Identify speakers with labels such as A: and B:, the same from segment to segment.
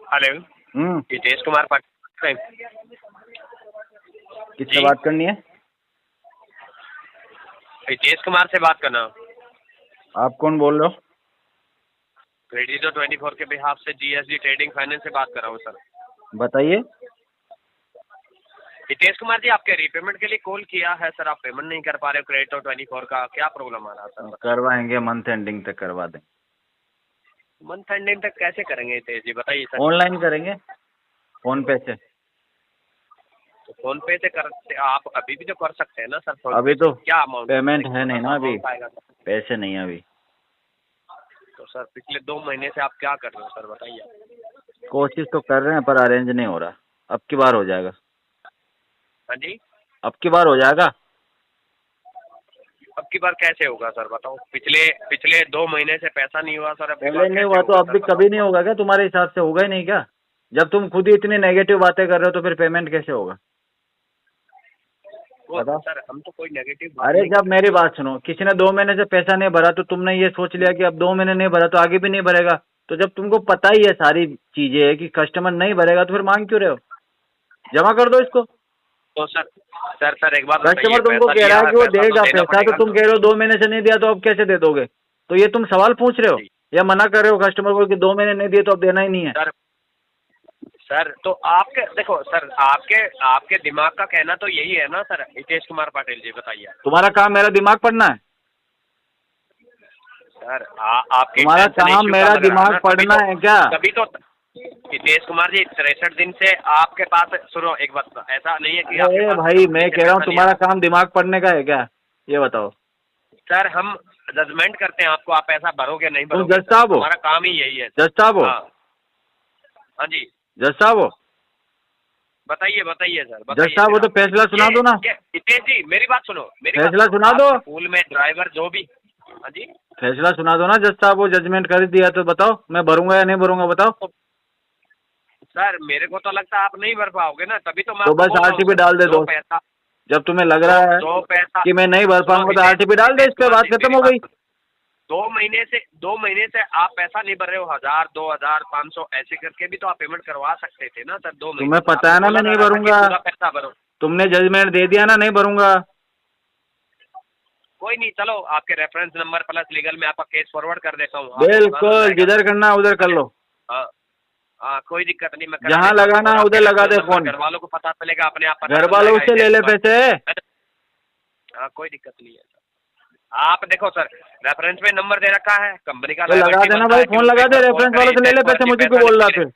A: Hello, Hitesh Kumar Patil.
B: किससे बात करनी है?
A: हितेश कुमार से बात करना।
B: आप कौन बोल रहे हो?
A: क्रेडिटो 24 के बिहाफ से जीएसडी ट्रेडिंग फाइनेंस से बात कर रहा हूँ सर।
B: बताइए।
A: हितेश कुमार जी, आपके रीपेमेंट के लिए कॉल किया है सर। आप पेमेंट नहीं कर पा रहे हो क्रेडिटो 24 का, क्या प्रॉब्लम आ रहा है सर?
B: करवाएंगे, मंथ एंडिंग तक करवा दें।
A: मंथ एंडिंग तक कैसे करेंगे हितेश जी, बताइए सर।
B: ऑनलाइन करेंगे, फोन पे से।
A: तो फोन पे से कर, आप अभी भी तो कर सकते हैं ना सर।
B: अभी तो
A: क्या अमाउंट
B: पेमेंट है नहीं ना, अभी
A: आएगा सर?
B: पैसे नहीं है अभी।
A: तो सर पिछले 2 महीने से आप क्या कर रहे हो सर, बताइए।
B: कोशिश तो कर रहे हैं पर अरेंज नहीं हो रहा। अब की बार हो जाएगा।
A: हाँ जी,
B: अब की बार हो जाएगा।
A: अब की बार कैसे होगा सर, बताओ। पिछले 2 महीने से पैसा नहीं हुआ सर, अब की
B: पहले
A: बार
B: नहीं
A: कैसे
B: हुआ तो
A: होगा
B: अब
A: सर,
B: भी
A: बताओ।
B: कभी नहीं होगा क्या? तुम्हारे हिसाब से होगा ही नहीं क्या? जब तुम खुद ही इतनी नेगेटिव बातें कर रहे हो तो फिर पेमेंट कैसे होगा? बताओ।
A: सर हम तो कोई नेगेटिव बात
B: अरे
A: नहीं कर
B: जब
A: रहे
B: मेरी
A: हैं।
B: बात सुनो, किसी ने 2 महीने से पैसा नहीं भरा तो तुमने ये सोच लिया कि अब 2 महीने नहीं भरा तो आगे भी नहीं भरेगा। तो जब तुमको पता ही है सारी चीजें कि कस्टमर नहीं भरेगा तो फिर मांग क्यों रहे हो? जमा कर दो इसको।
A: तो सर एक बात बताइए,
B: कस्टमर तुमको
A: पैसा
B: कह
A: लिया
B: रहा है
A: है,
B: कि वो
A: पैसा तो
B: देगा
A: देना
B: पैसा, तो
A: पड़ेगा
B: तुम
A: ना।
B: कह रहे हो 2 महीने से नहीं दिया तो अब कैसे दे दोगे? तो ये तुम सवाल पूछ रहे हो
A: जी
B: या मना कर रहे हो कस्टमर को कि 2 महीने नहीं दिए तो अब देना ही नहीं है?
A: सर तो आपके देखो सर, आपके दिमाग का कहना तो यही है ना सर, हितेश कुमार पाटिल जी, बताइए।
B: तुम्हारा काम मेरा दिमाग पढ़ना है?
A: सर आपके
B: तुम्हारा
A: टेंशन
B: काम
A: इश्यू का
B: मेरा
A: लग रहा है
B: दिमाग
A: ना,
B: पढ़ना है क्या?
A: तभी तो हितेश कुमार जी 63 दिन से आपके पास। सुनो एक बात, ऐसा नहीं है कि आपके
B: अरे
A: पास
B: भाई
A: कंपनी
B: मैं
A: से
B: कह रहा हूँ
A: पैसा नहीं आ
B: तुम्हारा
A: रहा।
B: काम दिमाग पढ़ने का है क्या? ये बताओ।
A: सर हम जजमेंट करते हैं आपको, आप पैसा भरोगे नहीं
B: तुम
A: भरोगे
B: जज
A: सर,
B: साहब हो?
A: हमारा काम ही यही है
B: जज
A: सर।
B: साहब हो?
A: हाँ हाँ जी,
B: जज साहब हो?
A: बताइए सर,
B: जज
A: बताइए
B: साहब हो
A: फिर
B: तो
A: आप।
B: फैसला सुना दो ना।
A: हितेश जी मेरी बात सुनो, मेरी बात
B: फैसला
A: सुनो।
B: सुना
A: आप
B: दो।
A: स्कूल में ड्राइवर जो भी। हाँ जी,
B: फैसला सुना दो ना। जज साहब वो जजमेंट कर दिया तो बताओ मैं भरूंगा या नहीं भरूंगा, बताओ।
A: तो सर मेरे को तो लगता है आप नहीं भर पाओगे ना, तभी तो मैं
B: तो
A: आपको
B: बस
A: बोल रहा हूँ
B: आरटीपी
A: सर।
B: डाल दे
A: जो
B: दो।
A: पैसा
B: जब तुम्हें लग रहा है
A: जो पैसा
B: कि मैं नहीं भर
A: सुनो
B: पाऊंगा तो आरटीपी डाल दे, इस पे
A: कुमार
B: बात
A: जी,
B: खत्म
A: मेरी
B: हो
A: बात
B: गई।
A: सुनो। 2 महीने से आप पैसा नहीं भर रहे हो, 1000 2000 500 ऐसे करके भी तो आप पेमेंट करवा सकते थे ना सर। 2 महीने
B: तुम्हें
A: से
B: पता
A: आपको
B: है ना
A: बोला
B: मैं
A: जा
B: नहीं
A: रहा था कि
B: भरूंगा।
A: पूरा पैसा भरो।
B: तुमने जजमेंट दे दिया ना, नहीं भरूंगा।
A: कोई नहीं, चलो आपके रेफरेंस नंबर प्लस लीगल में आपका केस फॉरवर्ड कर देता हूँ, आपको भुगतान हो
B: बिल्कुल,
A: जाएगा
B: जिधर
A: सर।
B: करना है उधर कर लो।
A: हाँ हाँ, कोई दिक्कत नहीं, मैं करा
B: जहां
A: देता हूँ।
B: लगाना
A: और
B: है
A: आपके
B: उधर लगा
A: रेफरेंस
B: दे
A: नंबर
B: फोन।
A: घर वालों को पता चलेगा, अपने आप पता
B: घर
A: चल
B: वालों
A: जाएगा
B: से ले
A: हितेश
B: ले
A: कुमार।
B: पैसे।
A: हाँ कोई दिक्कत नहीं है सर। आप देखो सर, रेफरेंस में नंबर दे रखा है कंपनी का,
B: तो लगा
A: लायबिलिटी
B: देना
A: बनता
B: भाई,
A: है कि
B: फोन
A: उस पे
B: लगा
A: एक
B: दे।
A: बार कॉल
B: रेफरेंस
A: करें,
B: वालों से ले
A: हितेश
B: ले
A: कुमार
B: पैसे,
A: जी
B: मुझे क्यों
A: पैसा
B: बोल रहा
A: निकले।
B: फिर?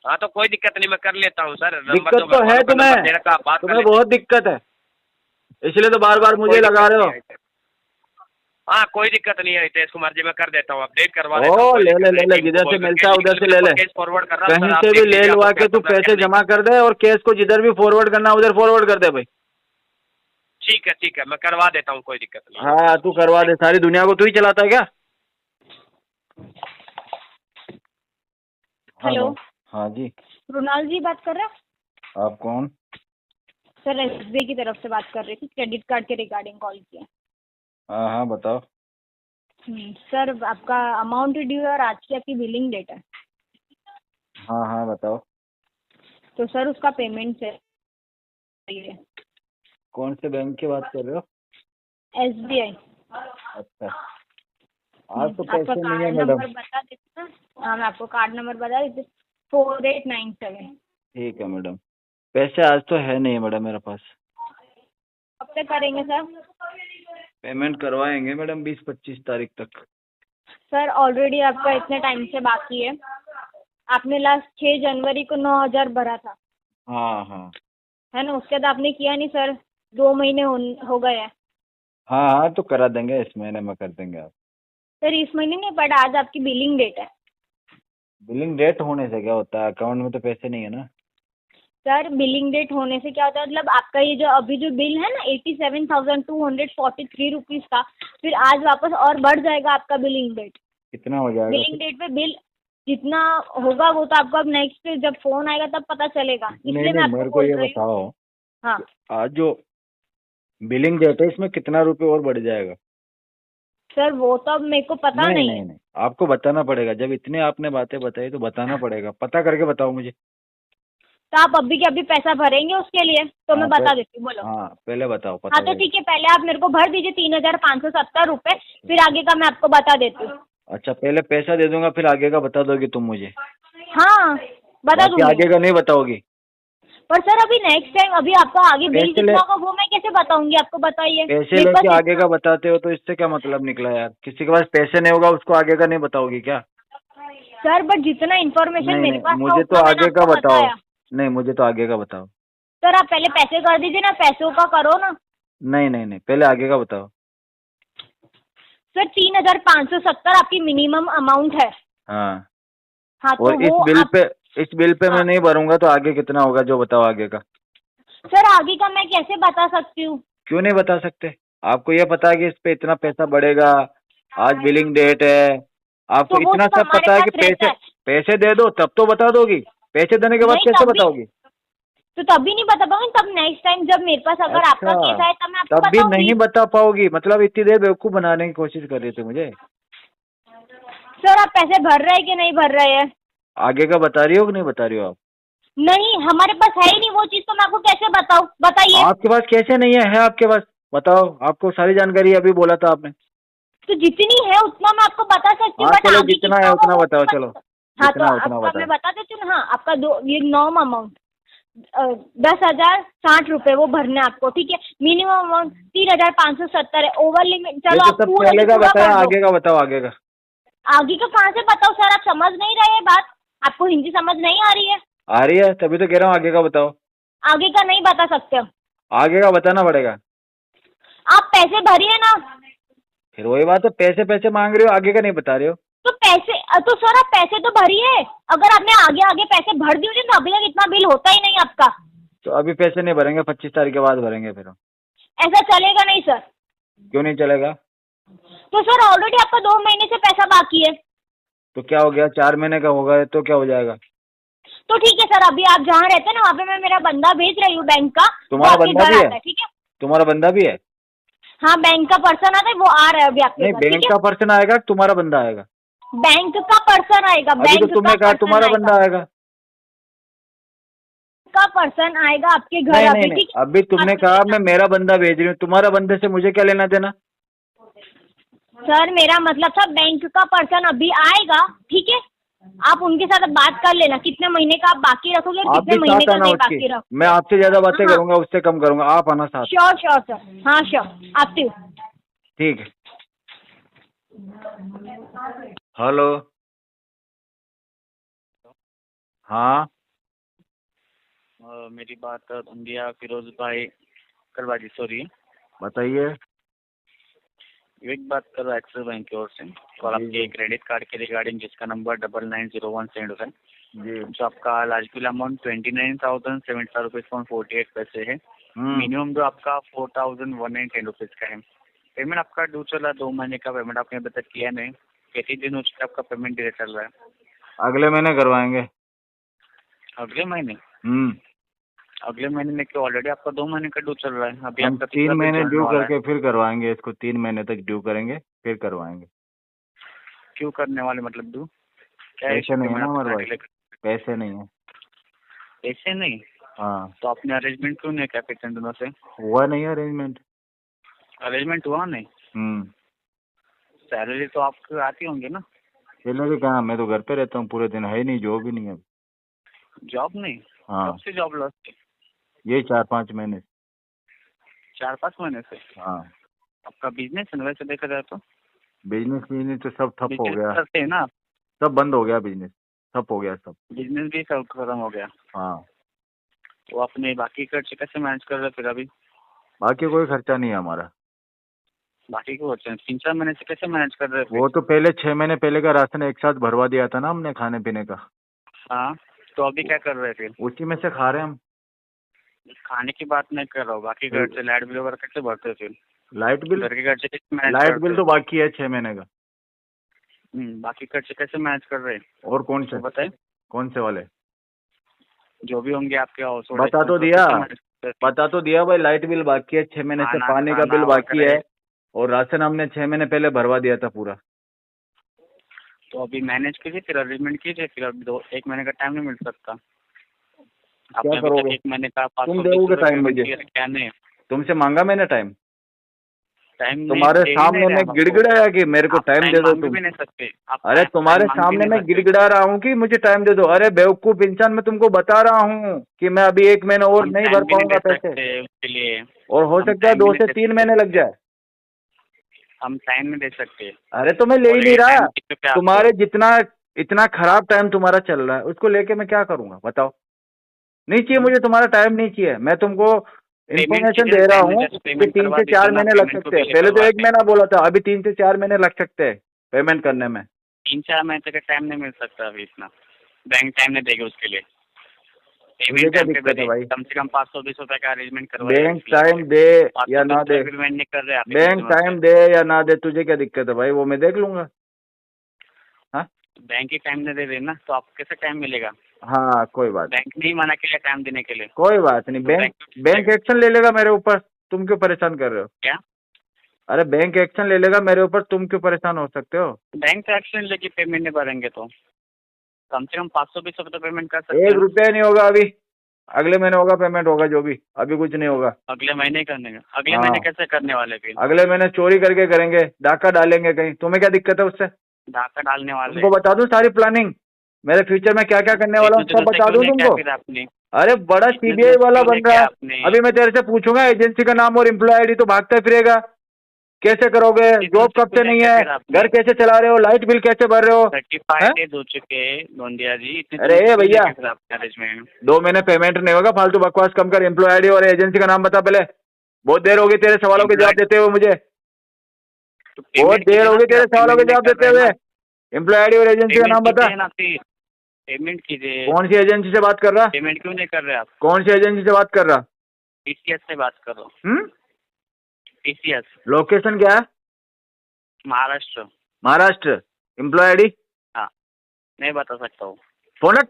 A: हाँ तो कोई दिक्कत नहीं, मैं कर लेता हूँ सर। नंबर
B: दिक्कत
A: जो
B: तो
A: घर
B: है
A: वालों का नंबर दे
B: तुम्हें,
A: रखा, आप बात कर
B: तुम्हें
A: लेते हैं।
B: बहुत दिक्कत है, इसलिए तो बार
A: हाँ
B: बार
A: तो
B: मुझे
A: कोई
B: लगा
A: दिक्कत
B: रहे
A: नहीं
B: हो।
A: है। हाँ कोई दिक्कत नहीं है हितेश कुमार जी, मैं कर देता हूँ, अपडेट करवा देता हूँ,
B: ओ
A: कोई
B: ले ले
A: दिक्कत
B: ले
A: नहीं।
B: ले,
A: टीम को
B: जिधर से
A: बोल करके
B: मिलता है उधर
A: लीगल
B: से
A: में
B: ले
A: आपका
B: ले।
A: केस फॉरवर्ड कर रहा हूँ सर,
B: कहीं
A: आप
B: से भी
A: देख
B: ले
A: लीजिए
B: लुआ
A: आपको
B: के
A: क्या
B: तू
A: करना है क्या
B: पैसे
A: नहीं
B: जमा
A: करना।
B: कर दे और केस को जिधर भी फॉरवर्ड करना है उधर फॉरवर्ड कर दे भाई।
A: ठीक है, मैं करवा देता हूँ, कोई दिक्कत नहीं है।
B: हाँ तू करवा दे, सारी दुनिया को तू ही चलाता है क्या?
C: हेलो,
B: हाँ जी।
C: रुनाल जी बात कर रहे हैं?
B: आप कौन?
C: सर एसबीआई की तरफ से बात कर रही थी, क्रेडिट कार्ड के रिगार्डिंग कॉल किया।
B: हाँ हाँ बताओ।
C: सर आपका अमाउंट ड्यू है और आज की आपकी बिलिंग डेट है,
B: हाँ हाँ बताओ।
C: तो सर उसका पेमेंट चाहिए।
B: कौन से बैंक की बात कर रहे हो?
C: एसबीआई।
B: अच्छा, आज तो
C: आपका
B: पैसे नहीं है
C: कार्ड
B: मैडम।
C: नंबर बता देते ना? हाँ मैं आपको कार्ड नंबर बता देती, 4897।
B: ठीक है मैडम, पैसे आज तो है नहीं मैडम मेरे पास।
C: कब तक करेंगे सर?
B: पेमेंट करवाएंगे मैडम 20-25 तारीख तक।
C: सर ऑलरेडी आपका इतने टाइम से बाकी है, आपने लास्ट 6 जनवरी को 9000 भरा था,
B: हाँ हाँ
C: है ना? उसके बाद आपने किया नहीं सर, 2 महीने हो गए हैं।
B: हाँ हाँ तो करा देंगे, इस महीने में कर देंगे आप।
C: सर इस महीने नहीं, बट आज आपकी बिलिंग डेट है।
B: बिलिंग डेट होने से क्या होता है? अकाउंट में तो पैसे नहीं है ना।
C: सर बिलिंग डेट होने से क्या होता है, मतलब आपका ये जो अभी जो बिल है ना 87,243 रुपीज़ का, फिर आज वापस और बढ़ जाएगा आपका बिलिंग डेट।
B: कितना हो जाएगा
C: बिलिंग
B: फिर?
C: डेट पे बिल जितना होगा वो तो आपको अब नेक्स्ट जब फोन आएगा तब पता चलेगा,
B: नहीं
C: इसलिए मैं
B: नहीं,
C: आपको
B: मेरे को
C: बोल
B: ये
C: रही हूँ।
B: बताओ,
C: हाँ
B: आज जो बिलिंग डेट है इसमें कितना रुपए और बढ़ जाएगा?
C: सर वो तो अब मेरे को पता
B: नहीं
C: नहीं
B: नहीं
C: है।
B: नहीं, आपको बताना पड़ेगा। जब इतने आपने बातें बताई तो बताना पड़ेगा। पता करके बताओ मुझे।
C: तो आप अभी के अभी पैसा भरेंगे उसके लिए? तो मैं
B: हाँ
C: बता देती हूँ, बोलो।
B: हाँ, पहले बताओ
C: हाँ
B: पता
C: तो
B: करके।
C: ठीक है, पहले आप मेरे को भर दीजिए 3,570 रुपये, फिर आगे का मैं आपको बता देती हूँ।
B: अच्छा, पहले पैसा दे दूंगा फिर आगे का बता दोगी तुम मुझे?
C: हाँ, बता
B: बाकी
C: दूंगी
B: आगे
C: मैं।
B: का नहीं बताओगी?
C: पर सर अभी नेक्स्ट टाइम, अभी आपका आगे बिल
B: पैसे ले
C: कितना होगा वो मैं कैसे बताऊंगी आपको, बताइए
B: पैसे
C: मेरे
B: लेके
C: पास
B: आगे
C: इतना।
B: का बताते हो तो इससे क्या मतलब निकला यार? किसी के पास पैसे नहीं होगा उसको आगे का नहीं बताओगी क्या?
C: सर बट जितना इन्फॉर्मेशन
B: नहीं
C: मेरे
B: नहीं,
C: पास था
B: मुझे तो
C: उतना मैंने
B: आगे का
C: आपको
B: बताओ।
C: बताया।
B: नहीं, मुझे तो आगे का बताओ।
C: सर आप पहले पैसे कर दीजिए ना, पैसों का करो ना।
B: नहीं नहीं नहीं, पहले आगे का बताओ।
C: सर 3,570 आपकी मिनिमम अमाउंट है।
B: हाँ,
C: हाँ तो
B: और
C: वो आप।
B: इस बिल पे मैं
C: हाँ
B: नहीं भरूंगा तो आगे कितना होगा जो बताओ आगे का?
C: सर आगे का मैं कैसे बता सकती हूँ?
B: क्यों नहीं बता सकते? आपको ये पता है कि इस पे इतना पैसा बढ़ेगा, आज बिलिंग डेट है, आपको
C: तो वो
B: इतना
C: सब
B: सब
C: हमारे
B: पता है कि
C: पास रहता
B: पैसे
C: है।
B: पैसे दे दो तब तो बता दोगी। पैसे देने के बाद
C: नहीं
B: कैसे
C: तब भी,
B: बताओगी?
C: तो तभी नहीं बता पाऊंगी, तब नेक्स्ट टाइम जब मेरे पास अगर आपका
B: अच्छा,
C: केस आए तब मैं आपको
B: तब भी
C: बताऊंगी।
B: नहीं बता पाओगी? मतलब इतनी देर बेवकूफ बनाने की कोशिश कर रही थी मुझे।
C: सर आप पैसे भर रहे हैं कि नहीं भर रहे हैं?
B: आगे का बता रही हो कि नहीं बता रही हो आप?
C: नहीं, हमारे पास है ही नहीं वो चीज, तो मैं आपको कैसे बताऊं, बताइए।
B: आपके पास कैसे नहीं है आपके पास? बताओ, आपको सारी जानकारी अभी बोला था आपने।
C: तो जितनी है उतना मैं आपको बता सकती हूँ,
B: हाँ
C: बट
B: चलो,
C: आगे
B: जितना
C: कितना
B: है
C: होगा
B: उतना
C: वो
B: बताओ,
C: नहीं
B: चलो
C: पता। हाँ तो
B: जितना है उतना
C: आपका
B: बताओ।
C: मैं बता देती हूँ ना। हाँ आपका ये नॉर्म अमाउंट 10,060 रुपये वो भरने आपको, ठीक है। मिनिमम अमाउंट 3,570 है, ओवर लिमिट
B: ये
C: चलो
B: तो
C: आप
B: सब
C: पूरा
B: पहले
C: की
B: का
C: पूरा
B: बताया,
C: भर दो।
B: आगे का बताओ आगे का।
C: आगे का कहाँ से बताओ सर, आप समझ नहीं रहे हैं बात, आपको हिंदी समझ नहीं आ रही है।
B: आ रही है तभी तो कह रहा हूँ आगे का बताओ।
C: आगे का नहीं बता सकते हम।
B: आगे का बताना पड़ेगा।
C: आप पैसे भरिए ना।
B: फिर वही बात है, पैसे पैसे मांग रहे हो, आगे का नहीं बता रहे हो।
C: तो पैसे, तो सर आप पैसे तो भरिए। अगर आपने आगे आगे पैसे भर दिए होते तो अभी तक इतना बिल होता ही नहीं आपका।
B: तो अभी पैसे नहीं भरेंगे, 25 तारीख के बाद भरेंगे फिर हम।
C: ऐसा चलेगा नहीं सर।
B: क्यों नहीं चलेगा?
C: तो सर ऑलरेडी आपका 2 महीने से पैसा बाकी है।
B: तो क्या हो गया, 4 महीने का होगा तो क्या हो जाएगा?
C: तो ठीक है सर, अभी आप जहाँ रहते हैं ना वहाँ पे मैं मेरा बंदा भेज रही हूँ बैंक का, वो
B: तुम्हारा
C: आपके
B: बंदा
C: घर
B: भी
C: आता
B: है?
C: है, ठीक है।
B: तुम्हारा बंदा भी है?
C: हाँ बैंक का पर्सन आता है, वो आ रहा है अभी आपके
B: नहीं,
C: घर,
B: बैंक
C: ठीक
B: का
C: है।
B: पर्सन आएगा कि तुम्हारा बंदा आएगा?
C: बैंक का पर्सन आएगा,
B: अभी तो
C: बैंक
B: तुमने
C: का
B: कहा
C: पर्सन
B: तुम्हारा
C: आएगा।
B: बंदा आएगा।
C: का पर्सन आएगा आपके घर
B: नहीं नहीं
C: अभी,
B: नहीं,
C: ठीक है।
B: अभी तुमने
C: आपके
B: कहा
C: लिए
B: मैं मेरा बंदा भेज रही हूँ, तुम्हारा बंदे से मुझे क्या लेना देना?
C: सर मेरा मतलब था बैंक का पर्सन अभी आएगा, ठीक है। आप उनके साथ बात कर लेना कितने महीने का आप बाकी रखोगे और
B: आप
C: कितने
B: भी
C: महीने
B: साथ
C: का
B: आना
C: नहीं
B: उसकी।
C: बाकी
B: मैं
C: रखोगे।
B: आपसे ज्यादा बातें
C: हाँ
B: करूंगा, उससे कम करूंगा, आप आना साथ।
C: श्योर श्योर सर, हाँ श्योर आती हूँ।
B: ठीक है। हेलो। हाँ
D: मेरी बात धुंधिया फिरोज भाई करवाजी सॉरी
B: बताइए।
D: विवेक बात कर रहा एक्सिस बैंक की ओर से। और
B: जी,
D: आपके क्रेडिट कार्ड के रिगार्डिंग जिसका नंबर 9901 सेंड है,
B: जी।
D: जो आपका लास्ट बिल अमाउंट 29,075 रुपीज है। मिनिमम जो आपका 4,110 रुपीज का है। पेमेंट आपका ड्यू चला 2 महीने का पेमेंट आपने अभी तक किया नहीं। कितने दिन हो चुके आपका पेमेंट डिले चल रहा है?
B: अगले महीने करवाएंगे।
D: अगले महीने?
B: हम्म।
D: अगले महीने में क्यों? ऑलरेडी आपका 2 महीने का ड्यू चल रहा है, अभी
B: हम
D: आपका
B: 3
D: तीसरा बिल
B: महीने
D: चलने
B: ड्यू
D: वाला है।
B: करके फिर करवाएंगे इसको, 3 महीने तक ड्यू करेंगे फिर करवाएंगे।
D: क्यों करने वाले, मतलब ड्यू क्या
B: पैसे नहीं है ना हमारे पास,
D: डिले?
B: पैसे नहीं है।
D: पैसे नहीं?
B: हाँ,
D: तो आपने अरेंजमेंट क्यों नहीं किया कितने दिनों से?
B: हुआ नहीं अरेंजमेंट।
D: अरेंजमेंट हुआ नहीं? सैलरी तो आपको आती होंगी ना?
B: सैलरी कहाँ, मैं तो घर पे रहता हूँ पूरे दिन, है ही नहीं, जॉब ही नहीं है।
D: जॉब नहीं?
B: हाँ,
D: कब से जॉब लॉस थी?
B: ये 4-5 महीने।
D: 4-5 महीने से?
B: हाँ,
D: आपका बिजनेस है ना वैसे देखा जाए तो?
B: बिजनेस तो सब ठप हो
D: बिजनेस
B: गया,
D: करते हैं ना आप?
B: सब बंद हो गया, बिजनेस ठप हो गया सब।
D: बिजनेस भी सब खत्म हो गया?
B: हाँ,
D: तो आपने बाकी खर्चे कैसे मैनेज कर रहे फिर अभी?
B: बाकी कोई खर्चा नहीं है हमारा।
D: बाकी को 3-4 महीने से कैसे मैनेज कर रहे
B: वो
D: फिर?
B: तो पहले 6 महीने पहले का राशन एक साथ भरवा दिया था ना हमने, खाने पीने का।
D: हाँ, तो अभी क्या कर रहे फिर?
B: उसी में से खा रहे हैं हम।
D: खाने की बात नहीं कर रहा हूँ, बाकी खर्चे लाइट बिल वगैरह कैसे भरते फिर?
B: लाइट बिल,
D: घर के खर्चे कैसे मैनेज
B: लाइट
D: करते
B: बिल तो बाकी है 6 महीने का।
D: बाकी खर्चे कैसे मैनेज कर रहे हैं?
B: और कौन से?
D: तो बताए
B: कौन से वाले?
D: जो भी होंगे आपके हाउस होल्ड
B: बता तो
D: expenses,
B: दिया,
D: कैसे manage करते हैं?
B: बता तो दिया भाई, लाइट बिल बाकी है 6 महीने से,
D: खाना
B: पानी का
D: खाना
B: बिल बाकी
D: वगैरह
B: है। और राशन हमने 6 महीने पहले भरवा दिया था पूरा।
D: तो अभी मैनेज कीजिए, फिर अरेंजमेंट कीजिए, फिर अभी 1 महीने का टाइम नहीं मिल सकता आपने अभी तक।
B: करोगे?
D: 1 महीने का 520
B: तुम दोगे
D: रुपये
B: टाइम
D: पेमेंट
B: मुझे?
D: किया, क्या नहीं?
B: तुमसे मांगा मैंने टाइम?
D: टाइम
B: तुम्हारे
D: दे ही
B: सामने
D: नहीं रहे
B: मैं
D: हम आपको।
B: गिड़गिड़ाया कि मेरे को
D: आप
B: टाइम
D: टाइम
B: दे दो
D: मांग
B: तुम?
D: भी नहीं सकते आप,
B: अरे तुम्हारे
D: टाइम मांग भी
B: सामने
D: नहीं
B: मैं
D: सकते।
B: गिड़गिड़ा रहा हूँ कि मुझे टाइम दे दो। अरे बेवकूफ इंसान, मैं तुमको बता रहा हूँ कि मैं अभी 1 महीना और
D: हम
B: नहीं भर
D: टाइम भी नहीं
B: पाऊंगा
D: दे
B: पैसे,
D: सकते उसके लिए।
B: और हो
D: हम
B: सकता है
D: टाइम भी
B: 2
D: नहीं
B: से
D: दे
B: 3
D: सकते।
B: महीने लग जाए।
D: हम टाइम नहीं दे सकते।
B: अरे तो मैं ले ही नहीं
D: ऑलरेडी टाइम
B: रहा।
D: दे चुके हैं आपको।
B: तुम्हारे जितना इतना खराब टाइम तुम्हारा चल रहा है, उसको लेके मैं क्या करूंगा बताओ? नहीं चाहिए मुझे तुम्हारा टाइम, नहीं चाहिए। मैं तुमको
D: पेमेंट
B: इन्फॉर्मेशन
D: कीजिए
B: दे रहा
D: टाइम में,
B: हूँ
D: जस्ट
B: कि
D: पेमेंट
B: 3
D: करवा
B: से
D: दीजिए
B: 4
D: ना,
B: महीने लग
D: पेमेंट को
B: सकते हैं।
D: डिले
B: पहले तो 1
D: करवाते हैं।
B: महीना बोला था, अभी 3 से 4 महीने लग सकते हैं पेमेंट करने में।
D: 3-4 महीने तक टाइम नहीं मिल सकता अभी इतना। बैंक टाइम नहीं देगी उसके लिए।
B: मुझे
D: पेमेंट
B: क्या
D: टाइम पे
B: दिक्कत है
D: भेजिए,
B: भाई?
D: कम से कम 520 रुपये का अरेंजमेंट करवाइए
B: बैंक
D: उसके लिए
B: टाइम
D: पहले।
B: दे या ना
D: 520
B: दे,
D: रुपये पेमेंट नहीं कर रहे आप इतने
B: बैंक
D: दिनों से।
B: टाइम दे या ना दे, तुझे क्या दिक्कत है भाई? वो मैं देख लूंगा। हाँ
D: बैंक ही टाइम नहीं दे रही ना, तो आपको कैसे टाइम मिलेगा?
B: हाँ, कोई बात नहीं,
D: बैंक नहीं मना किया टाइम देने के लिए,
B: कोई बात नहीं।
D: तो
B: बैंक
D: बैंक
B: बैंक एक्शन ले लेगा मेरे ऊपर, तुम क्यों परेशान कर रहे हो?
D: क्या?
B: अरे बैंक एक्शन ले लेगा मेरे ऊपर, तुम क्यों परेशान हो सकते हो?
D: बैंक एक्शन लेके पेमेंट नहीं भरेंगे तो कम से कम 520 रुपये तो पेमेंट कर सकते
B: 1
D: हैं।
B: रुपया नहीं होगा अभी, अगले महीने होगा पेमेंट, होगा जो भी, अभी कुछ नहीं होगा।
D: अगले महीने करने का? अगले
B: हाँ।
D: महीने कैसे करने वाले फिर?
B: अगले महीने चोरी करके करेंगे, डाका डालेंगे कहीं, तुम्हें क्या दिक्कत है उससे?
D: डाका डालने वाले
B: तुमको बता दूं सारी प्लानिंग, मेरे फ्यूचर में क्या क्या करने वाला हूँ
D: इतने
B: सब
D: दिनों से
B: बता
D: क्यों
B: दूं
D: नहीं किया
B: तुमको।
D: फिर आपने?
B: अरे बड़ा
D: इतने
B: सीबीआई
D: दिनों से
B: वाला
D: क्यों नहीं
B: बन रहा
D: किया
B: है।
D: आपने?
B: अभी मैं तेरे से पूछूंगा एजेंसी का नाम और एम्प्लॉय आईडी, तो भागता फिरेगा। कैसे करोगे?
D: इतने दिनों
B: जॉब
D: से
B: कब
D: क्यों
B: से
D: नहीं
B: नहीं
D: किया
B: है?
D: फिर आपने?
B: घर कैसे चला रहे हो? लाइट बिल कैसे भर रहे हो?
D: 35
B: हैं?
D: डेज हो चुके नोंदिया जी, इतने
B: अरे
D: दिनों से क्यों नहीं
B: भैया,
D: किया फिर आपने अरेंजमेंट?
B: 2 महीने पेमेंट नहीं होगा, फालतू बकवास कम कर। एम्प्लॉय आईडी और एजेंसी का नाम बता पहले। बहुत देर हो गई तेरे सवालों के जवाब
D: एम्प्लॉय
B: देते हुए मुझे,
D: तो
B: बहुत
D: पेमेंट
B: देर
D: कीजिए
B: हो
D: ना
B: गई
D: फिर,
B: तेरे
D: आप
B: सवालों
D: पेमेंट
B: के
D: नहीं
B: जवाब
D: कर
B: देते
D: रहे हैं
B: हुए।
D: ना।
B: एम्प्लॉय आईडी और एजेंसी का
D: पेमेंट
B: नाम बता।
D: कीजिए ना फिर, पेमेंट कीजिए।
B: कौन सी एजेंसी से बात कर रहा?
D: पेमेंट क्यों नहीं कर रहे आप?
B: कौन सी एजेंसी से बात कर रहा?
D: टीसीएस से बात कर रहा हूँ। टीसीएस
B: लोकेशन क्या है?
D: महाराष्ट्र।
B: महाराष्ट्र। Employee ID?
D: हाँ, नहीं बता सकता हूँ।
B: फोन रख,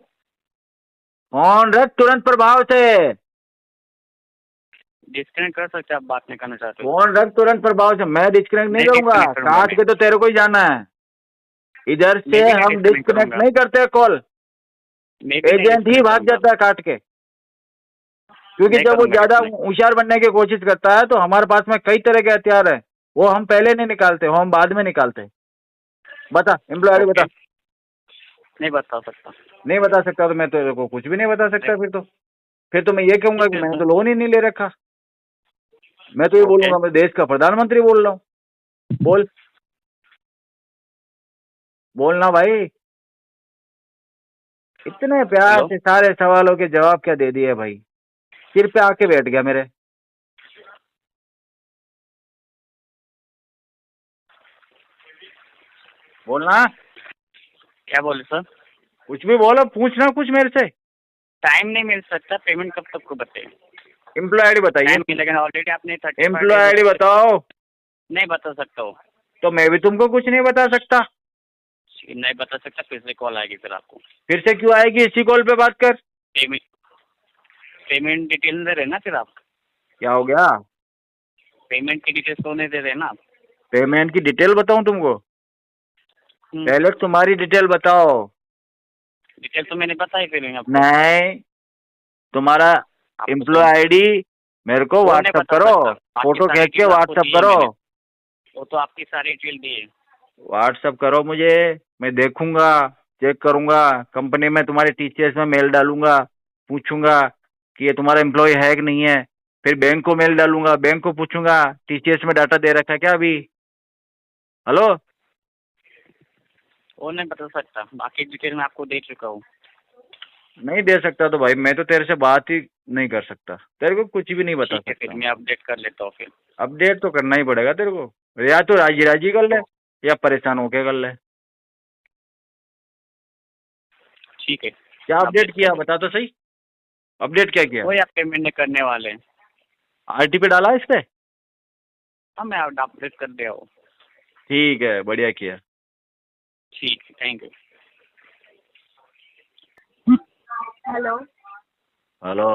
B: फोन रख तुरंत प्रभाव से।
D: डिस्कनेक्ट कर सकते हैं आप, बात नहीं करना चाहते हो?
B: फोन रख तुरंत प्रभाव से। मैं डिस्कनेक्ट नहीं करूंगा,
D: डिस्कनेक्ट करूंगा
B: काट
D: मैं।
B: के तो तेरे को ही जाना है। इधर से
D: मैं भी नहीं
B: हम
D: डिस्कनेक्ट
B: डिस्कनेक्ट
D: करूंगा।
B: नहीं करते कॉल,
D: मैं भी नहीं
B: एजेंट ही
D: डिस्कनेक्ट
B: भाग
D: करूंगा।
B: जाता है काट के। क्योंकि
D: नहीं
B: जब वो
D: करूंगा
B: ज्यादा
D: डिस्कनेक्ट।
B: होशियार बनने की कोशिश करता है, तो हमारे पास में कई तरह के हथियार है, वो हम पहले नहीं निकालते, वो हम बाद में निकालते हैं। बता, एम्प्लॉय आईडी
D: ओके,
B: बता।
D: नहीं बता सकता।
B: नहीं बता सकता तो मैं तेरे को कुछ भी नहीं बता सकता। फिर तो मैं ये कहूंगा
D: ठीक
B: कि
D: है
B: मैंने
D: सर।
B: तो लोन ही नहीं ले रखा। मैं तो ये
D: ओके।
B: बोलूंगा मैं देश का प्रधानमंत्री बोल रहा हूँ। बोल, बोलना भाई। इतने प्यार
D: हेलो।
B: से सारे सवालों के जवाब क्या दे दिए भाई, सिर पे आके बैठ गया मेरे। बोलना,
D: क्या बोले सर?
B: कुछ भी बोलो, पूछना कुछ मेरे से।
D: टाइम नहीं मिल सकता, पेमेंट कब तक को बताइए?
B: एम्प्लॉय आईडी बताइए।
D: टाइम मिलेगा, ऑलरेडी आपने 35
B: एम्प्लॉय आईडी बताओ।
D: नहीं बता सकता हूँ।
B: तो मैं भी तुमको कुछ नहीं बता सकता।
D: नहीं बता सकता, फिर से कॉल आएगी फिर आपको।
B: फिर से क्यों आएगी? इसी कॉल पे बात कर।
D: पेमेंट पेमेंट डिटेल दे रहे ना फिर आप?
B: क्या हो गया?
D: पेमेंट की डिटेल्स तो नहीं दे रहे ना आप?
B: पेमेंट की डिटेल बताऊं तुमको?
D: हम्म।
B: पहले तुम्हारी डिटेल बताओ।
D: डिटेल तो मैंने बताई फिर आपको।
B: नहीं, तुम्हारा
D: आपको
B: एम्प्लॉय आईडी मेरे को
D: वो नहीं
B: व्हाट्सअप
D: बता
B: करो,
D: सकता। बाकी
B: फोटो
D: सारी
B: खींच के
D: डिटेल आपको
B: व्हाट्सअप
D: दी है
B: करो।
D: मैंने। वो तो आपकी सारी डिटेल दी है।
B: व्हाट्सअप करो मुझे, मैं देखूंगा, चेक करूंगा। कंपनी में तुम्हारे टीसीएस में मेल डालूंगा, पूछूंगा कि ये तुम्हारा एम्प्लॉय है कि नहीं है। फिर बैंक को मेल डालूंगा, बैंक को पूछूंगा टीसीएस में डाटा दे रखा है क्या अभी। हेलो,
D: वो नहीं बता सकता, बाकी डिटेल मैं आपको दे चुका हूँ।
B: नहीं दे सकता तो भाई मैं तो तेरे से बात ही नहीं कर सकता, तेरे को कुछ भी नहीं बता
D: ठीक है, फिर
B: सकता।
D: मैं अपडेट कर लेता हूँ फिर।
B: अपडेट तो करना ही पड़ेगा तेरे को, या तो राजी राजी कर ले या परेशान होके कर ले।
D: ठीक है।
B: क्या अपडेट किया बता तो सही, अपडेट क्या किया?
D: वही आप पेमेंट नहीं करने वाले हैं।
B: आरटी पे डाला इस पे?
D: हाँ, मैं अपडेट कर दिया हूँ।
B: ठीक है, बढ़िया किया।
D: ठीक है, थैंक यू।
C: हेलो
B: हेलो,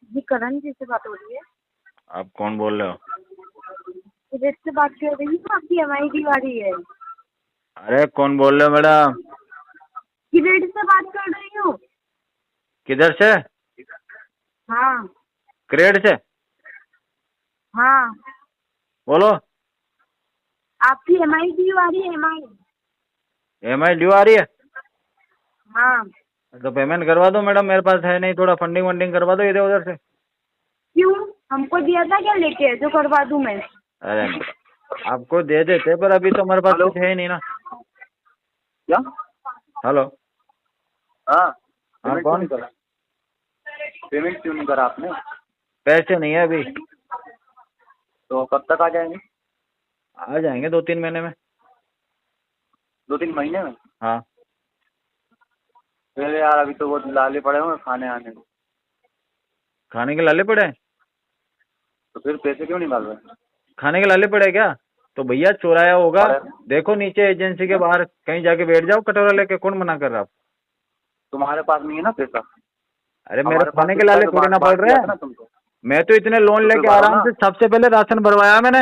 C: जी, करण जी से बात हो रही है?
B: आप कौन बोल रहे हो?
C: क्रेडिट से बात कर रही हूँ, आपकी EMI की बारी है।
B: अरे कौन बोल रहे हो मैडम?
C: क्रेडिट से बात कर रही हूँ।
B: किधर से?
C: हाँ
B: क्रेड से?
C: हाँ,
B: बोलो।
C: आपकी EMI की बारी है, EMI।
B: EMI ड्यू आ रही है?
C: हाँ,
B: तो पेमेंट करवा दो मैडम, मेरे पास है नहीं, थोड़ा फंडिंग वंडिंग करवा दो इधर उधर से।
C: क्यों? हमको दिया था क्या लेके जो करवा दूं मैं?
B: अरे मैडम, आपको दे देते पर अभी तो हमारे पास कुछ है ही नहीं ना।
D: क्या?
B: हेलो।
D: हाँ,
B: हाँ
D: पेमेंट क्यों
B: कौन?
D: नहीं करा? पेमेंट क्यों नहीं करा आपने?
B: पैसे नहीं है अभी।
D: तो कब तक आ जाएंगे?
B: आ जाएंगे 2-3 महीने में।
D: 2-3 महीने में?
B: हाँ।
D: फिर यार अभी तो वो लाले पड़े हुए हैं खाने आने को।
B: खाने के लाले पड़े हैं?
D: तो फिर पैसे क्यों निकाल रहे हैं?
B: खाने के लाले पड़े हैं क्या? तो भैया चुराया होगा।
D: पड़े।
B: देखो नीचे एजेंसी के बाहर कहीं जाके बैठ जाओ कटोरा लेके, कौन मना कर रहा है?
D: तुम्हारे पास नहीं है ना पैसा?
B: अरे मेरे
D: हमारे पास
B: खाने के
D: पैसा है
B: लाले
D: तो
B: थोड़ी ना
D: बात
B: पड़
D: बात
B: रहे
D: किया था
B: हैं।
D: ना तुमको।
B: मैं तो इतने लोन
D: तो फिर
B: लेके
D: भरो
B: आराम
D: ना।
B: से सबसे पहले राशन भरवाया मैंने।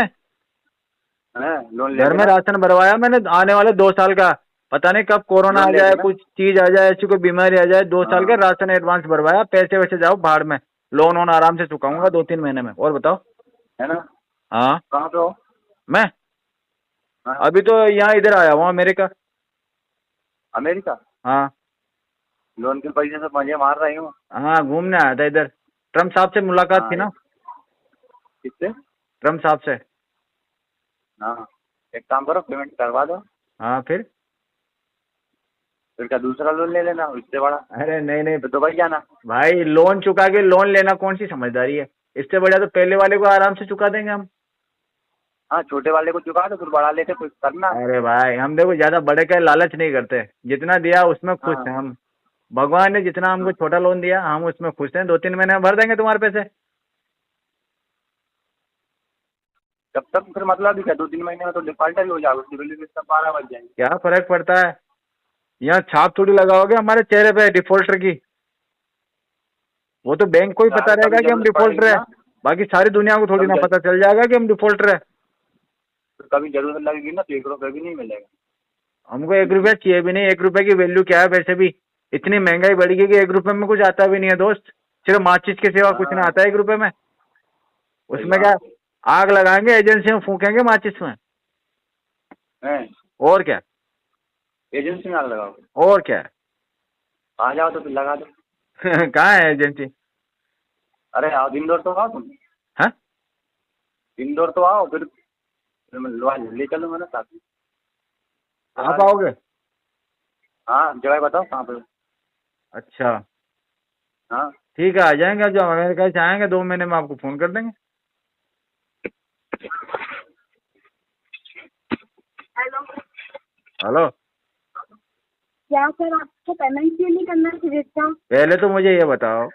D: है लोन
B: घर
D: लेके
B: में
D: ना।
B: राशन भरवाया मैंने आने वाले 2 साल का। पता नहीं कब कोरोना आ
D: लोन
B: जाए,
D: लेके ना।
B: कुछ चीज आ जाए, ऐसी कोई बीमारी आ जाए, 2 साल का
D: हाँ।
B: राशन एडवांस भरवाया। पैसे वैसे जाओ भाड़ में। लोन वोन आराम से चुकाऊंगा 2-3 महीने में। और बताओ।
D: है ना?
B: हाँ।
D: कहाँ पे हो?
B: मैं
D: हाँ।
B: अभी तो यहाँ इधर आया हूँ अमेरिका।
D: अमेरिका?
B: हाँ।
D: लोन के पैसे से मजे मार रही हूँ।
B: हाँ घूमने आया था इधर। ट्रम्प साहब से मुलाकात
D: हाँ।
B: थी ना।
D: किससे?
B: ट्रम्प साहब से।
D: हाँ, एक काम करो, पेमेंट करवा दो।
B: हाँ फिर
D: क्या दूसरा लोन ले लेना इससे बड़ा?
B: अरे नहीं नहीं
D: फिर दुबई जाना।
B: भाई, लोन चुका के लोन लेना कौन सी समझदारी है? इससे बढ़िया तो पहले वाले को आराम से चुका देंगे हम।
D: हाँ, छोटे वाले को चुका दो, फिर बड़ा लेके कुछ करना।
B: अरे भाई हम देखो ज्यादा बड़े का लालच नहीं करते, जितना दिया उसमें खुश
D: हाँ।
B: हैं हम। भगवान ने जितना हमको छोटा लोन दिया हम उसमें खुश हैं। 2-3 महीने में भर देंगे तुम्हारे पैसे।
D: जब तक फिर मतलब भी क्या, 2-3 महीने में तो डिफॉल्टर ही हो जाओगे, सिविल स्कोर 12 बज जाएंगे।
B: क्या फर्क पड़ता है? यहाँ छाप थोड़ी लगाओगे हमारे चेहरे पे डिफॉल्टर की। वो तो बैंक को ही पता
D: यार
B: रहेगा
D: कभी
B: कि हम
D: जरूरत
B: डिफॉल्टर
D: पड़ेगी
B: है।
D: ना।
B: बाकी सारी दुनिया को थोड़ी ना
D: कभी
B: पता चल जाएगा कि हम डिफॉल्टर है।
D: तो कभी जरूरत लगेगी ना तो 1 रुपये भी नहीं मिलेगा।
B: हमको 1 रुपया चाहिए भी नहीं। 1 रुपये की वैल्यू क्या है वैसे भी? इतनी महंगाई बढ़ गई कि 1 रुपये में कुछ आता भी नहीं है दोस्त। सिर्फ माचिस के सिवा कुछ ना
D: हाँ।
B: आता है 1 रुपये में।
D: सही
B: उसमें क्या
D: बात
B: आग लगाएंगे, एजेंसी में फूकेंगे माचिस में।
D: है।
B: और क्या?
D: एजेंसी में आग लगाओगे?
B: और क्या?
D: आ जाओ तो फिर लगा दो।
B: कहाँ है एजेंसी?
D: अरे आओ, इंदौर तो आओ तुम।
B: हाँ
D: इंदौर तो आओ, फिर मैं ले चलूंगा ना साथ में।
B: आप आओगे?
D: हाँ, जगह बताओ कहाँ पे।
B: अच्छा
D: हाँ।
B: ठीक है, आ जाएंगे। अब जब अमेरिका से आएंगे 2 महीने में आपको फोन कर देंगे।
C: हेलो।
B: हेलो।
C: क्या सर, आपको पेमेंट क्यों नहीं करना क्रेडिट का?
B: पहले तो मुझे ये बताओ,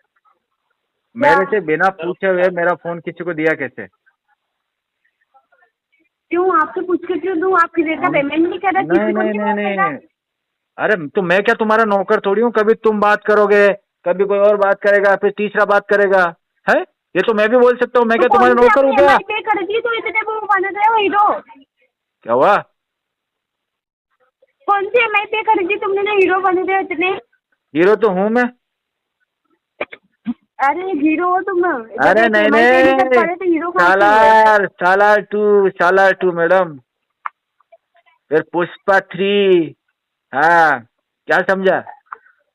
B: मेरे से बिना पूछे हुए मेरा फोन किसी को दिया कैसे?
C: क्यों आपसे पूछ के क्यों दूं? आप क्रेडिट का पेमेंट नहीं कर रहे,
B: नहीं
C: किसी को
B: नहीं
C: नहीं
B: नहीं
C: बोलेगा?
B: नहीं। अरे तो मैं क्या तुम्हारा नौकर थोड़ी हूँ? कभी तुम बात करोगे, कभी कोई और बात करेगा, फिर तीसरा बात करेगा। है ये तो मैं भी बोल सकता हूँ। मैं क्या तुम्हारा नौकर हूँ क्या?
C: पे कर दी तो इतने वो बन रहे हो हीरो।
B: क्या हुआ?
C: कौन सी EMI पे कर दी तुमने जो हीरो बन रहे हो इतने?
B: हीरो तो हूँ मैं।
C: अरे हीरो हो तुम।
B: अरे नहीं नहीं,
C: hero
B: Salaar Salaar two madam. फिर पुष्पा 3। हाँ क्या समझा?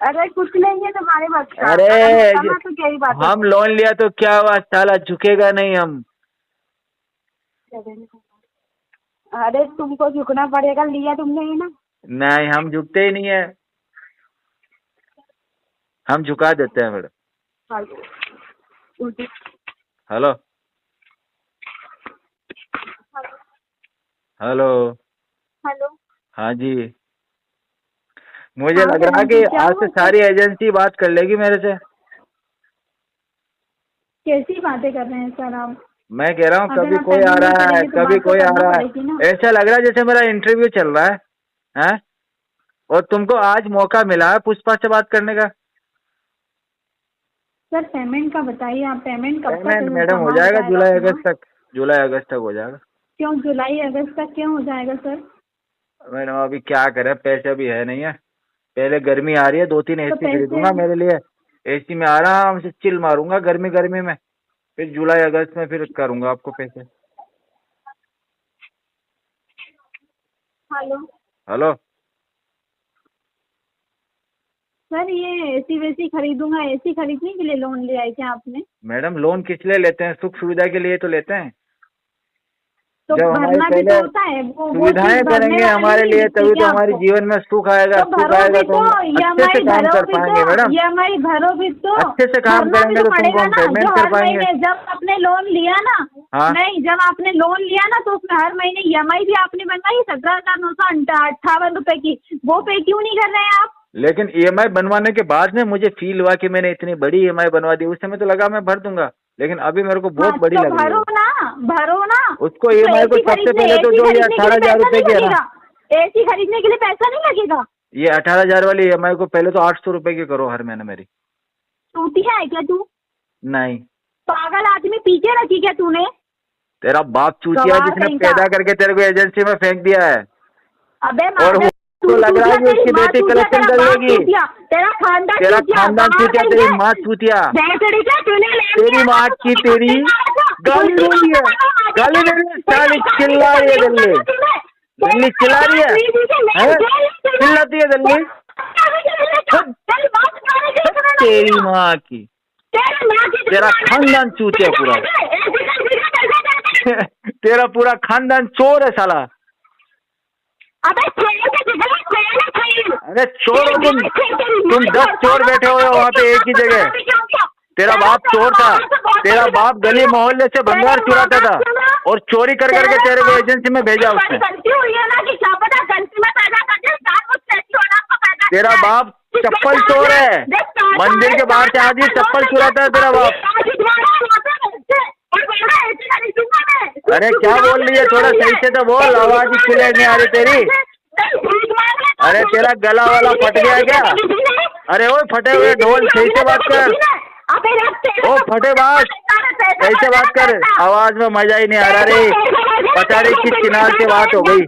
C: अरे कुछ नहीं है तुम्हारे बस का।
B: अरे
C: तो क्या ही बात है।
B: हम लोन लिया तो क्या हुआ साला, झुकेगा नहीं हम।
C: अरे तुमको झुकना पड़ेगा, लिया तुमने ही ना।
B: नहीं हम झुकते ही नहीं है, हम झुका देते हैं मैडम। Hello hello.
C: हेलो।
B: हाँ जी। मुझे
C: हाँ
B: लग
C: सर,
B: रहा है कि
C: क्या
B: आज
C: हुआ
B: से
C: सर?
B: सारी एजेंसी बात कर लेगी मेरे से।
C: कैसी बातें कर रहे हैं सर आप?
B: मैं कह रहा हूँ
C: अगर
B: कभी
C: आप
B: कोई आ
C: पेमेंट नहीं
B: रहा है,
C: करेंगे तो
B: कभी
C: बात तो
B: कोई आ
C: करना
B: रहा
C: पड़ेगी ना।
B: है। ऐसा लग रहा है जैसे मेरा इंटरव्यू चल रहा है? और तुमको आज मौका मिला है पुष्पा से बात करने का।
C: सर पेमेंट का बताइए, आप पेमेंट कब तक
B: पेमेंट मैडम हो
C: जमा
B: जाएगा
C: जाएगा
B: जुलाई
C: अपना?
B: अगस्त तक। जुलाई अगस्त तक हो जाएगा।
C: क्यों जुलाई अगस्त तक क्यों हो जाएगा सर?
B: मैडम अभी क्या करें, पैसे अभी है नहीं है। पहले गर्मी आ रही है, 2-3
C: तो
B: एसी
C: पैसे
B: खरीदूंगा मेरे लिए। एसी में आराम से चिल मारूंगा गर्मी गर्मी में, फिर जुलाई अगस्त में फिर करूंगा आपको पैसे।
C: Hello
B: hello.
C: सर, ये एसी वेसी खरीदूंगा, एसी खरीदने के लिए लोन लिया है क्या आपने?
B: मैडम लोन किस लिए लेते हैं? सुख सुविधा के लिए तो लेते हैं।
C: तो
B: जब हमारे
C: भरना भी
B: पहले
C: तो होता है, वो
B: सुविधाएं
C: चीज भरने
B: करेंगे
C: वाली
B: हमारे
C: नहीं
B: लिए,
C: दिखती
B: तभी तो
C: क्या
B: हमारे
C: आपको?
B: जीवन में सुख आएगा।
C: तो
B: सुख
C: भरो
B: आएगा
C: भी
B: तो
C: तो,
B: हम अच्छे से
C: EMI
B: काम
C: भरो
B: कर
C: भी
B: पाएंगे
C: तो,
B: मैडम।
C: EMI भरो भी तो,
B: अच्छे से काम
C: भरना भी
B: करेंगे
C: तो
B: तो तुमको
C: पड़ेगा
B: हम
C: ना।
B: पेमेंट
C: जो
B: कर
C: हर
B: पाएंगे।
C: महीने जब आपने लोन लिया ना,
B: हाँ।
C: नहीं, जब आपने लोन लिया ना तो उसमें हर महीने EMI भी आपने बनवाई 17,958 की, वो पे क्यों नहीं कर रहे हैं आप?
B: लेकिन ईएमआई बनवाने के बाद में मुझे फील हुआ कि मैंने इतनी बड़ी ईएमआई बनवा दी। उस समय तो लगा मैं भर दूंगा, लेकिन अभी मेरे को बहुत
C: हाँ,
B: बड़ी
C: तो
B: लग रही
C: भरो
B: है।
C: ना, भरो ना।
B: उसको
C: तो
B: ईएमआई को सबसे पहले तो जो ये 18,000 रुपए की है ना,
C: एसी खरीदने के लिए पैसा नहीं लगेगा?
B: ये 18,000 वाली ईएमआई को पहले तो 800 रुपए की करो हर महीने मेरी।
C: टूटी है क्या तू?
B: नहीं।
C: पागल आदमी, पीछे रखी क्या तूने?
B: तेरा बाप चूतिया
C: गवार
B: जिसने
C: कहीं का।
B: पैदा करके तेरे को एजेंसी में फेंक दिया है।
C: अबे
B: और वो तो लग रहा है कि उसकी बेटी कलेक्शन कर लेगी।
C: तेरा खानदान
B: तेरा खानदान चूतिया, तेरी माँ चूतिया, तेरी माँ की तेरी गाली दे रही है, गाली दे रही है, साली चिल्ला रही है दिल्ली, दिल्ली चिल्ला रही है, चिल्लाती है दिल्ली। तेरी माँ की, तेरा खानदान चूतिया पूरा, तेरा पूरा खानदान चोर है साला। अरे चोर हो तुम 10 चोर बैठे हुए हो वहाँ पे एक ही जगह। तेरा बाप चोर था, तेरा बाप गली मोहल्ले से भंगार चुराता था और चोरी कर करके तेरे को एजेंसी में भेजा उसने। तेरा बाप चप्पल चोर है, मंदिर के बाहर से आज ही चप्पल चुराता है तेरा बाप। अरे क्या बोल रही है, थोड़ा सही से तो बोल, आवाज ही क्लियर नहीं आ रही तेरी। अरे तेरा गला वाला फट गया क्या? अरे ओ फटे हुए ढोल, सही से बात कर। ओ फटे बात, सही से बात कर, आवाज में मजा ही नहीं आ रहा रे। पता नहीं किस किनार से बात हो गई।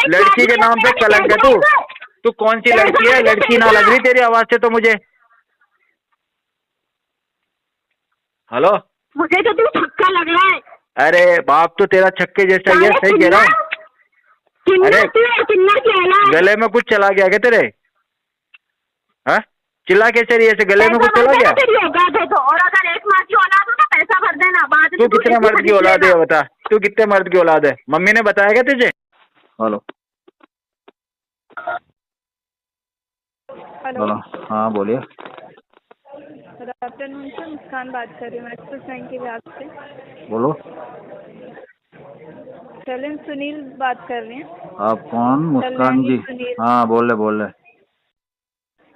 B: लड़की के नाम पे कलंक है तू कौन सी लड़की है? लड़की ना लग रही तेरी आवाज से तो मुझे। हेलो,
C: मुझे तो तू छक्का लग रहा है।
B: अरे बाप तो तेरा छक्के जैसा ही है, सही कह रहा हूँ। अरे गले में कुछ चला गया क्या तेरे? हाँ, चिल्ला कैसे रही है? ऐसे गले में कुछ चला गया?
C: तो और अगर एक माँ की औलाद हो तो पैसा भर देना। बाद में
B: तू कितने मर्द की औलाद है बता, तू कितने मर्द की औलाद है? मम्मी ने बताया क्या तुझे? हेलो हेलो, हाँ बोलिए।
E: गुड आफ्टरनून सर, मुस्कान बात कर रही हूँ एक्सिस बैंक के ब्रांच से।
B: बोलो।
E: चलन सुनील बात कर रहे हैं।
B: आप कौन? मुस्कान जी? हाँ बोल रहे।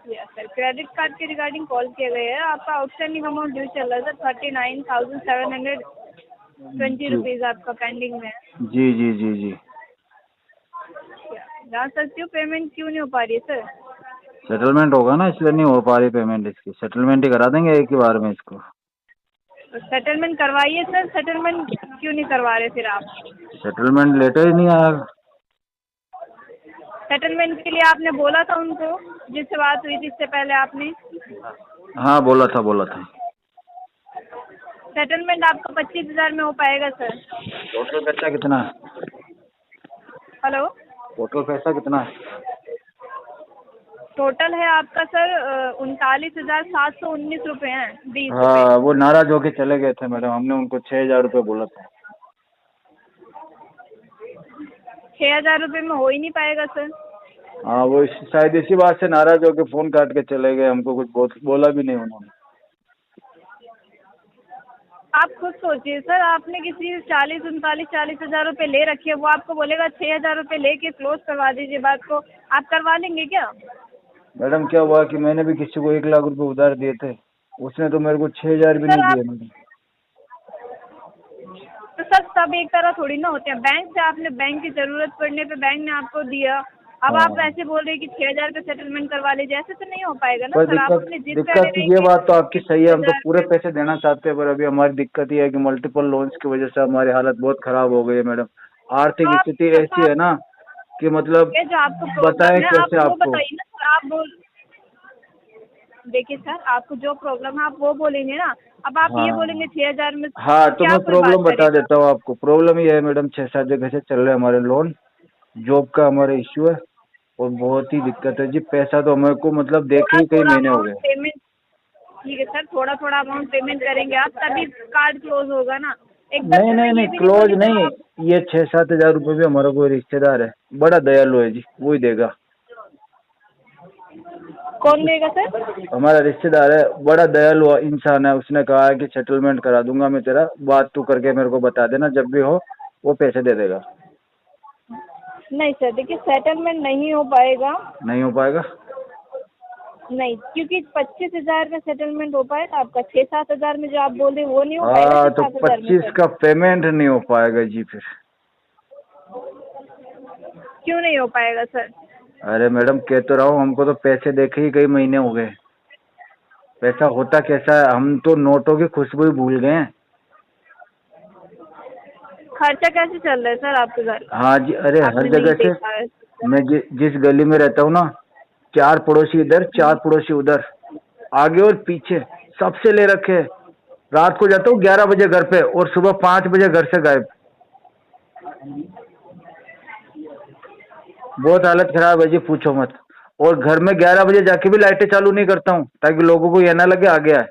E: यस सर, क्रेडिट कार्ड के रिगार्डिंग कॉल किया गया है। आपका आउटस्टैंडिंग अमाउंट ड्यू चल रहा है सर, 39,720 रुपीज़ आपका पेंडिंग में है।
B: जी जी जी जी।
E: जान सकती हूँ पेमेंट क्यों नहीं हो पा रही है सर?
B: सेटलमेंट होगा ना, इसलिए नहीं हो पा रही पेमेंट। इसकी सेटलमेंट ही करा देंगे एक ही बार में इसको।
E: तो सेटलमेंट करवाइए सर। सेटलमेंट क्यों नहीं करवा रहे फिर आप?
B: सेटलमेंट लेटर ही नहीं आया।
E: सेटलमेंट के लिए आपने बोला था उनको, जिससे बात हुई थी इससे पहले आपने?
B: हाँ बोला था।
E: सेटलमेंट आपका 25,000 में हो पाएगा सर।
B: टोटल पैसा कितना है?
E: हेलो,
B: टोटल पैसा कितना है?
E: टोटल है आपका सर 39,719 रुपये हैं 20 रुपये।
B: हाँ, वो नाराज होके चले गए थे मैडम, हमने उनको 6,000 रुपये बोला था।
E: 6,000 रुपये में हो ही नहीं पाएगा सर।
B: हाँ, वो शायद इसी बात से नाराज होके फोन काट के चले गए, हमको कुछ बोला भी नहीं उन्होंने।
E: आप खुद सोचिए सर, आपने किसी 40,000 रुपये ले रखी है, वो आपको बोलेगा 6,000 रुपये लेके क्लोज करवा दीजिए बात को, आप करवा लेंगे क्या?
B: मैडम क्या हुआ कि मैंने भी किसी को 1,00,000 रुपये उधार दिए थे, उसने तो मेरे को 6,000 भी नहीं दिए मैडम।
E: तो सर सब एक तरह थोड़ी ना होते हैं। बैंक से आपने बैंक की जरूरत पड़ने पे बैंक ने आपको दिया, अब आप ऐसे बोल रहे हैं कि 6,000 का सेटलमेंट करवा लीजिए, ऐसे तो नहीं हो पाएगा ना सर। आप अपनी जिद कर रहे हैं।
B: ये बात तो आपकी सही है, हम तो पूरे पैसे देना चाहते हैं, पर अभी हमारी दिक्कत ये है कि मल्टीपल लोन्स की वजह से हमारी हालत बहुत खराब हो गई है मैडम। आर्थिक
E: आप-
B: स्थिति ऐसी है ना कि मतलब
E: ये जो आपको
B: बताएं
E: प्रॉब्लम है
B: कैसे
E: आप वो
B: आपको।
E: बताइए ना सर। आप बोल देखिए सर, आपको जो प्रॉब्लम है आप वो बोलेंगे ना। अब आप ये
B: हाँ
E: बोलेंगे 6,000 में
B: हाँ, तो
E: क्या
B: मैं
E: कोई बात
B: प्रॉब्लम बता
E: करेगा।
B: देता हूँ आपको। प्रॉब्लम ये है मैडम, 6-7 जगह से चल रहे हैं हमारे लोन, जॉब का हमारा इश्यू है और बहुत ही दिक्कत है जी। पैसा तो हमें को मतलब देखे
E: थोड़ा
B: ही कई
E: थोड़ा
B: महीने हो
E: अमाउंट
B: गए।
E: पेमेंट, ठीक है सर, थोड़ा थोड़ा अमाउंट पेमेंट करेंगे आप तभी कार्ड क्लोज होगा ना। एकदम
B: नहीं
E: से मैं
B: नहीं
E: ये
B: नहीं,
E: भी नहीं
B: क्लोज
E: बोली सर
B: नहीं।
E: आप।
B: ये 6-7 हजार रुपये भी हमारा कोई रिश्तेदार है, बड़ा दयालु है जी, वही देगा।
E: कौन देगा सर?
B: हमारा रिश्तेदार है, बड़ा दयालु इंसान है। उसने कहा है कि सेटलमेंट करा दूंगा मैं तेरा, बात तू करके मेरे को बता देना, जब भी हो वो पैसे दे देगा।
E: नहीं सर, देखिए सेटलमेंट नहीं हो पाएगा।
B: नहीं हो पाएगा?
E: नहीं, क्योंकि 25,000 में सेटलमेंट हो पाएगा आपका। 6-7 हजार में जो आप बोल रहे हैं वो नहीं हो पाएगा।
B: हाँ, तो
E: 6-7 हजार में
B: 25
E: सर
B: का पेमेंट नहीं हो पाएगा जी फिर।
E: क्यों नहीं हो पाएगा सर?
B: अरे मैडम, कह तो रहा हूँ, हमको तो पैसे देखे ही कई महीने हो गए। पैसा होता कैसा है, हम तो नोटों की खुशबू ही भूल गए हैं।
E: खर्चा कैसे चल रहा है सर आपके घर का?
B: हाँ जी, अरे हर
E: आपने नहीं
B: जगह से।
E: देखा है?
B: मैं जिस गली में रहता हूँ ना, 4 पड़ोसी इधर, 4 पड़ोसी उधर, आगे और पीछे सबसे ले रखे। रात को जाता हूँ 11 बजे घर पे और सुबह 5 बजे घर से गायब। बहुत हालत खराब है जी, पूछो मत। और घर में 11 बजे जाके भी लाइटें चालू नहीं करता हूँ ताकि लोगों को ये ना लगे आ गया है।